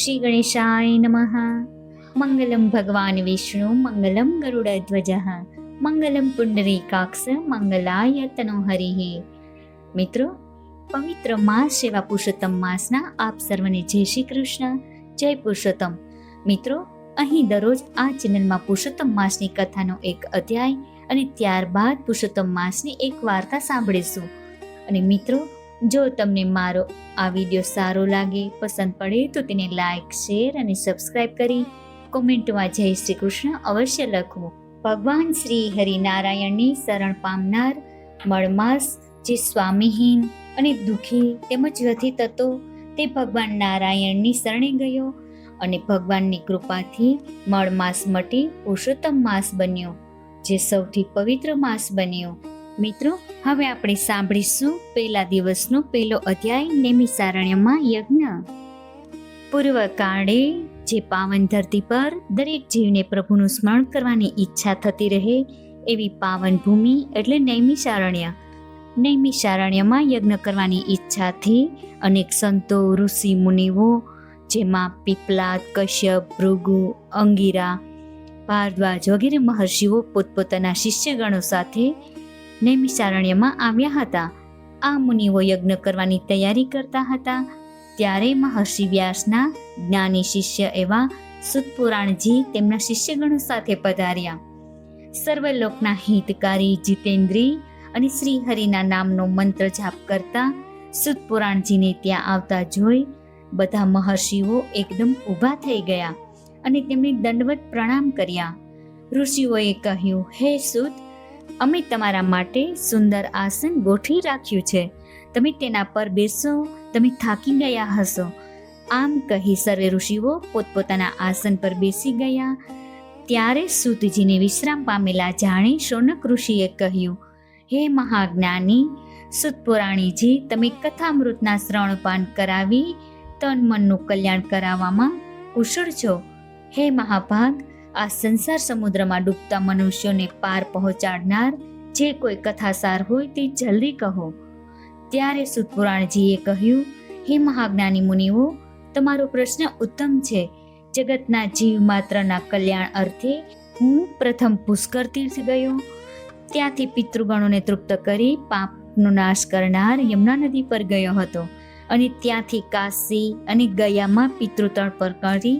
શ્રી ગણેશાય નમઃ. મંગલમ ભગવાન વિષ્ણુ મંગલમ ગરુડધ્વજ મંગલમ પુંડરીકાક્ષ મંગલાય તનોહરિ. મિત્રો, પવિત્ર માસ એવા પુરુષોત્તમ માસના આપ સર્વને જય શ્રી કૃષ્ણ, જય પુરુષોત્તમ. મિત્રો, અહીં દરરોજ આ ચેનલમાં પુરુષોત્તમ માસની કથાનો એક અધ્યાય અને ત્યારબાદ પુરુષોત્તમ માસની એક વાર્તા સાંભળીશું. અને મિત્રો, જો તમને મારો આ વિડીયો સારો લાગે, પસંદ પડે તો તેને લાઈક, શેર અને સબસ્ક્રાઈબ કરી કોમેન્ટમાં જય શ્રી કૃષ્ણ અવશ્ય લખવું. ભગવાન શ્રી હરિનારાયણની શરણ પામનાર મળમાસ જે સ્વામીહીન અને દુઃખી તેમજ વ્યથિત હતો, તે ભગવાન નારાયણની શરણે ગયો અને ભગવાનની કૃપાથી મળમાસ મટી પુરુષોત્તમ માસ બન્યો, જે સૌથી પવિત્ર માસ બન્યો. મિત્રો, હવે આપણે સાંભળીશું પહેલા દિવસનો પહેલો અધ્યાય, નૈમિષારણ્યમાં યજ્ઞ. પૂર્વકાળે જે પાવન ધરતી પર દરેક જીવને પ્રભુનું સ્મરણ કરવાની ઈચ્છા થતી રહે એવી પાવન ભૂમિ એટલે નૈમિષારણ્ય. નૈમિષારણ્યમાં યજ્ઞ કરવાની ઈચ્છાથી અનેક સંતો, ઋષિ મુનિઓ, જેમાં પીપલાદ, કશ્યપ, ભૃગુ, અંગિરા, ભારદ્વાજ વગેરે મહર્ષિઓ પોતપોતાના શિષ્યગણો સાથે નૈમિષારણ્યમાં આવ્યા હતા. આ મુનિઓ યજ્ઞ કરવાની તૈયારી કરતા હતા. ત્યારે મહર્ષિ વ્યાસના જ્ઞાની શિષ્ય એવા સુતપુરાણજી તેમના શિષ્યગણો સાથે પધાર્યા. સર્વલોકના હિતકારી, જીતેન્દ્રી અને શ્રી હરિના નામનો મંત્ર જાપ કરતા સુતપુરાણજીને ત્યાં આવતા જોઈ બધા મહર્ષિઓ એકદમ ઊભા થઈ ગયા અને તેમને દંડવત પ્રણામ કર્યા. ઋષિઓએ કહ્યું, હે સુત, અમે તમારા માટે સુંદર આસન ગોઠવી રાખ્યું છે, તમે તેના પર બેસો, તમે થાકી ગયા હશો. આમ કહી સર્વે ઋષિઓ પોતપોતાના આસન પર બેસી ગયા. ત્યારે સૂતજીને વિશ્રામ પામેલા જાણે શૌનક ઋષિએ કહ્યું, હે મહાજ્ઞાની સુતપુરાણીજી, તમે કથામૃતના શ્રવણપાન કરાવી તન મનનું કલ્યાણ કરાવવામાં કુશળ છો. હે મહાભાગ, આ સંસાર સમુદ્રમાં ડૂબતા મનુષ્યોને પાર પહોંચાડનાર જે કોઈ કથાસાર હોય તે જલ્દી કહો. ત્યારે સુતપુરાણજીએ કહ્યું, હે મહાજ્ઞાની મુનિઓ, તમારો પ્રશ્ન ઉત્તમ છે. જગતના જીવ માત્રના કલ્યાણ અર્થે હું પ્રથમ પુષ્કર તીર્થ ગયો. ત્યાંથી પિતૃગણોને તૃપ્ત કરી પાપનો નાશ કરનાર યમુના નદી પર ગયો હતો અને ત્યાંથી કાશી અને ગયામાં પિતૃતળ પર કરી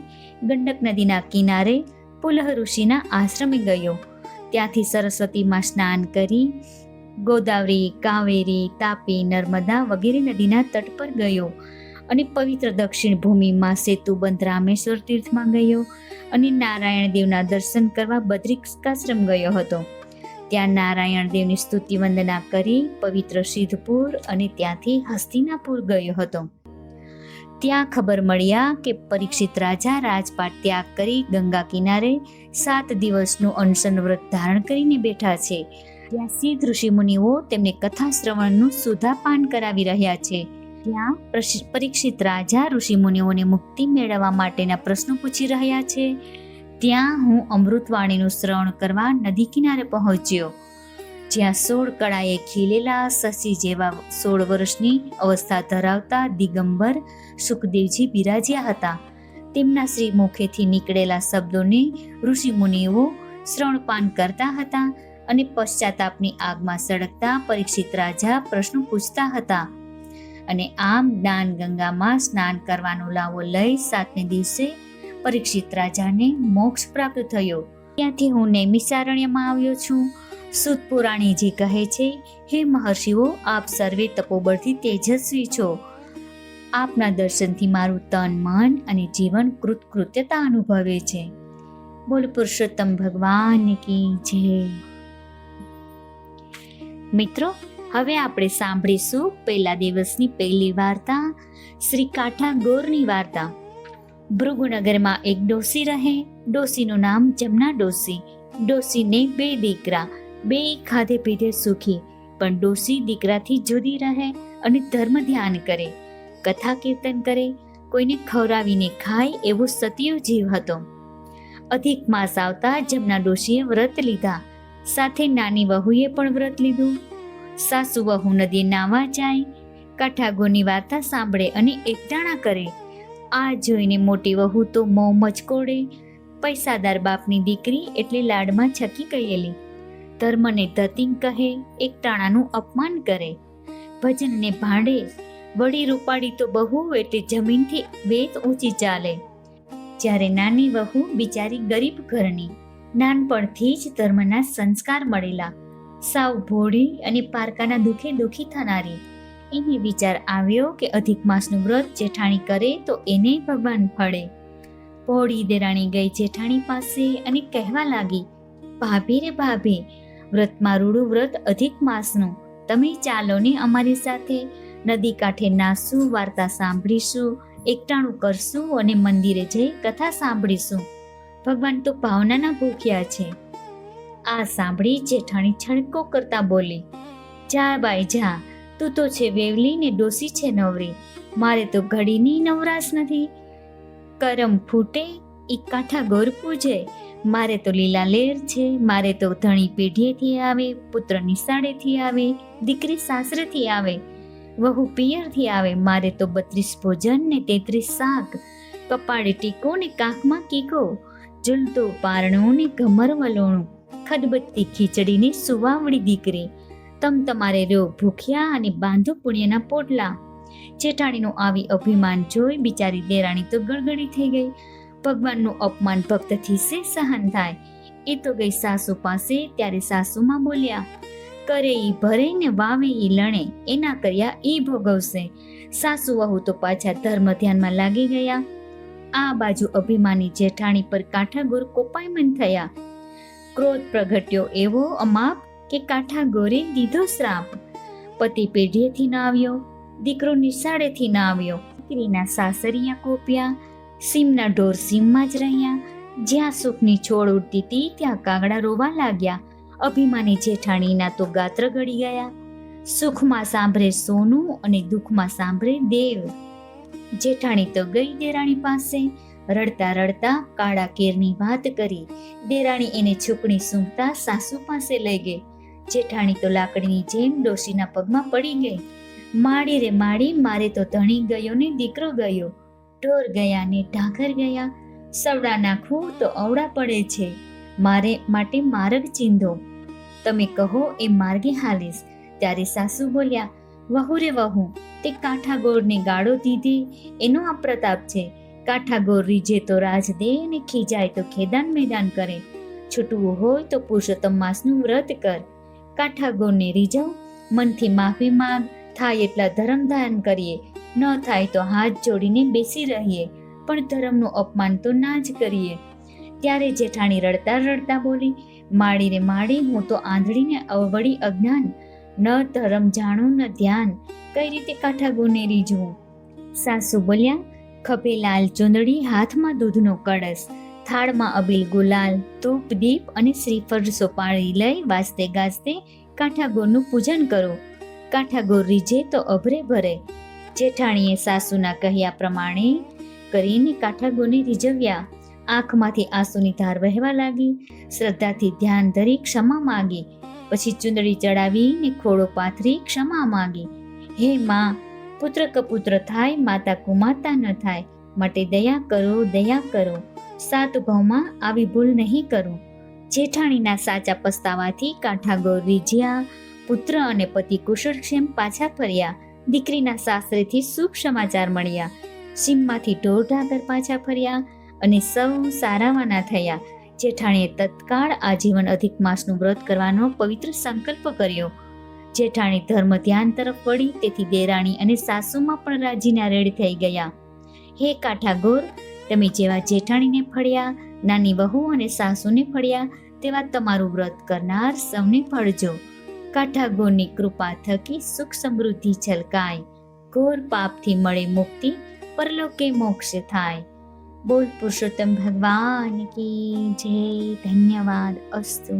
ગંડક નદીના કિનારે પુલહ ઋષિના આશ્રમે ગયો. ત્યાંથી સરસ્વતીમાં સ્નાન કરી ગોદાવરી, કાવેરી, તાપી, નર્મદા વગેરે નદીના તટ પર ગયો અને પવિત્ર દક્ષિણ ભૂમિમાં સેતુબંધ રામેશ્વર તીર્થમાં ગયો અને નારાયણ દેવના દર્શન કરવા બદ્રિકાશ્રમ ગયો હતો. ત્યાં નારાયણ દેવની સ્તુતિ વંદના કરી પવિત્ર સિદ્ધપુર અને ત્યાંથી હસ્તિનાપુર ગયો હતો. ત્યાં ખબર મળ્યા કે પરીક્ષિત રાજા રાજપાટ ત્યાગ કરી ગંગા કિનારે 7 દિવસનું અનશન વ્રત ધારણ કરીને બેઠા છે. ત્યાં સિદ્ધ ઋષિ મુનિઓ તેમને કથા શ્રવણનું સુધાપાન કરાવી રહ્યા છે. ત્યાં પરીક્ષિત રાજા ઋષિ મુનિઓને મુક્તિ મેળવવા માટેના પ્રશ્નો પૂછી રહ્યા છે. ત્યાં હું અમૃતવાણીનું શ્રવણ કરવા નદી કિનારે પહોંચ્યો, જ્યાં 16 કળાએ ખીલેલા શશી જેવા 16 વર્ષની અવસ્થા ધરાવતા દિગંબર સુખદેવજી બિરાજ્યા હતા. તેમના શ્રી મુખેથી નીકળેલા શબ્દોને ઋષિ મુનિઓ શ્રવણપાન કરતા હતા અને પશ્ચાતાપની આગમાં સળગતા પરીક્ષિત રાજા પ્રશ્નો પૂછતા હતા. અને આમ જ્ઞાન ગંગામાં સ્નાન કરવાનો લાવો લઈ 7ને દિવસે પરીક્ષિત રાજાને મોક્ષ પ્રાપ્ત થયો. ત્યાંથી હું નૈમિષારણ્યમાં આવ્યો છું. સુતપુરાણીજી કહે છે, હે મહર્ષિઓ, આપ સર્વે તપોબળથી તેજસ્વી છો. આપના દર્શનથી મારું તન, મન અને જીવન કૃતકૃત્યતા અનુભવે છે. બોલ પુરુષોત્તમ ભગવાન કી જય. મિત્રો, હવે આપણે સાંભળીશું પહેલા દિવસની પહેલી વાર્તા, શ્રી કાઠા ગોરની વાર્તા. ભૃગુનગરમાં એક ડોસી રહે. ડોસીનું નામ જમના ડોસી. ડોસીને 2 દીકરા, 2 ખાધે પીધે સુખી, પણ ડોસી દીકરાથી જુદી રહે અને ધર્મ ધ્યાન કરે, કથા કીર્તન કરે, કોઈને ખવડાવીને ખાય એવો સતીયો જીવ હતો. અધિક માસ આવતા જમના ડોશીએ વ્રત લીધા. સાથે નાની વહુએ પણ વ્રત લીધું. સાસુ વહુ નદીએ નાવા જાય, કાઠા ગોરની વાર્તા સાંભળે અને એકટાણા કરે. આ જોઈને મોટી વહુ તો મોં મચકોડે. પૈસાદાર બાપની દીકરી એટલે લાડમાં છકી ગયેલી. ધર્મને ધતિંગ કહે, એકટાણાનું અપમાન કરે. ભજનને ભાંડે, વળી રૂપાળી તો બહુ એટલે જમીનથી વેત ઊંચી ચાલે. જ્યારે નાની વહુ બિચારી ગરીબ ઘરની, નાનપણથી જ ધર્મના સંસ્કાર મળેલા, સાવ ભોળી અને પારકાના દુઃખે દુઃખી થનારી. એને વિચાર આવ્યો કે અધિક માસનું વ્રત જેઠાણી કરે તો એને ભગવાન ફળે. ભોળી દેરાણી ગઈ જેઠાણી પાસે અને કહેવા લાગી, ભાભી રે ભાભી, વ્રતમાં રૂડું વ્રત અધિક માસનું, તમે ચાલો ને અમારી સાથે. નદી કાંઠે નાસું, વાર્તા સાંભળીશું, એકટાણું કરશું અને મંદિરે જઈ કથા સાંભળીશું. ભગવાન તો ભાવનાના ભૂખ્યા છે. આ સાંભળી જેઠાણી છણકો કરતા બોલી, જા બાઈ જા, તું તો છે વેવલી ને ડોસી છે નવરી, મારે તો ઘડીની નવરાશ નથી. કરમ ફૂટે ઈ કાંઠા ગોર પૂજે, મારે તો લીલા લેર છે. મારે તો ધણી પેઢીએથી આવે, પુત્ર નિશાળેથી આવે, દીકરી સાસરેથી આવે, વહુ પિયરથી આવે. મારે તો 32 ભોજન ને 33 શાક, કપાળે ટીકો ને કાંખમાં કીકો, ઝૂલતો પારણું ને ઘમર વલોણું, ખદબત્તી ખીચડીને સુવાવડી દીકરી. તમારે રહ્યો ભૂખ્યા અને બાંધો પુણ્યના પોટલા. જેઠાણીનું આવી અભિમાન જોઈ બિચારી દેરાણી તો ગળગળી થઈ ગઈ. ભગવાનનું અપમાન ભક્તથી સે સહન થાય. એ તો ગઈ સાસુ પાસે, ત્યારે સાસુમાં બોલ્યા, કરે ઈ ભરે ને વાવે ઈ લણે, એના કર્યા ઈ ભોગવશે. સાસુ વહુ તો પાછા ધર્મ ધ્યાનમાં લાગી ગયા. આ બાજુ અભિમાની જેઠાણી પર કાંઠાગોર કોપાયમન થયા. ક્રોધ પ્રગટ્યો એવો અમાપ કે કાંઠાગોરે દીધો શ્રાપ. પતિ પેઢીએથી ન આવ્યો, દીકરો નિશાળેથી ન આવ્યો, દીકરીના સાસરિયા કોપ્યા, સીમના ઢોર સીમમાં જ રહ્યા. જ્યાં સુખની છોડ ઉડતી હતી ત્યાં કાગડા રોવા લાગ્યા. અભિમાની જેઠાણીના તો ગાત્ર ગળી ગયા. સુખમાં સાંભળે સોનું અને દુઃખમાં સાંભળે દેવ. જેઠાણી તો ગઈ દેરાણી પાસે, રડતા રડતા કાળા કેરની વાત કરી. દેરાણી એને છુકણી સૂંઘતા સાસુ પાસે લઈ ગઈ. જેઠાણી તો લાકડીની જેમ ડોશીના પગમાં પડી ગઈ. માડી રે માડી, મારે તો ધણી ગયો ને દીકરો ગયો, ઢોર ગયા ને ઢાંકર ગયા, સવડા નાખવું તો અવડા પડે છે, મારે માટે માર્ગ ચીંધો, તમે કહો એ માર્ગે હાલીશ. ત્યારે સાસુ બોલ્યા, વહુ રે વહુ, તે કાંઠાગોરને ગાળો દીધી એનો આ પ્રતાપ છે. કાંઠાગોર રીઝે તો રાજ દે ને ખીજાય તો ખેદાન મેદાન કરે. છૂટવું હોય તો પુરુષોત્તમ માસનું વ્રત કર. કાંઠાગોરને રીઝવ, મનથી માફી માંગ, થાય એટલા ધર્મ ધારણ કરીએ, ન થાય તો હાથ જોડીને બેસી રહીએ, પણ ધર્મનું અપમાન તો ના જ કરીએ. ત્યારે જેઠાણી રડતા રડતા બોલી, માડી રે માડી, હું તો આંધળીને અવળી અજ્ઞાન, ન ધર્મ જાણું ન ધ્યાન, કઈ રીતે કાંઠાગોરને રીઝવું. સાસુ બોલ્યા, ખભે લાલ ચુંદડી, હાથમાં દૂધનો કળશ, થાળમાં અબીલ ગુલાલ, ધૂપ દીપ અને શ્રીફળ સોપારી લઈ વાજતે ગાજતે કાંઠાગોરનું પૂજન કરો. કાંઠાગોર રીઝે તો અભરે ભરે. જેઠાણીએ સાસુના કહ્યા પ્રમાણે કરીને કાંઠાગોરને રીઝવ્યા. આંખમાંથી આંસુની ધાર વહેવા લાગી. શ્રદ્ધાથી ધ્યાન ધરી ક્ષમા માગી. પછી ચુંદડી ચડાવીને ખોળો પાથરી ક્ષમા માગી. હે માં, પુત્ર કપુત્ર થાય, માતા કુમાતા ન થાય, માટે દયા કરો, દયા કરો. સાત ભાવમાં આવી ભૂલ નહીં કરું. જેઠાણીના સાચા પસ્તાવાથી કાંઠાગોર રીઝ્યા. પુત્ર અને પતિ કુશળક્ષેમ પાછા ફર્યા. દીકરીના સાસરેથી શુભ સમાચાર મળ્યા. સીમમાંથી ઢોર ઢાકર પાછા ફર્યા અને સૌ સારાવાના થયા. જેઠાણીએ તત્કાળ આજીવન અધિક માસનું વ્રત કરવાનો પવિત્ર સંકલ્પ કર્યો. જેઠાણી ધર્મ ધ્યાન તરફ વળી, તેથી દેરાણી અને સાસુમાં પણ રાજીના રેડ થઈ ગયા. હે કાંઠાગોર, તમે જેવા જેઠાણીને ફળ્યા, નાની વહુ અને સાસુને ફળ્યા, તેવા તમારું વ્રત કરનાર સૌને ફળજો. કાંઠાગોરની કૃપા થકી સુખ સમૃદ્ધિ છલકાય. ઘોર પાપથી મળે મુક્તિ, પરલોકે મોક્ષ થાય. બોલ પુરુષોત્તમ ભગવાન કી જય. ધન્યવાદ અસ્તુ.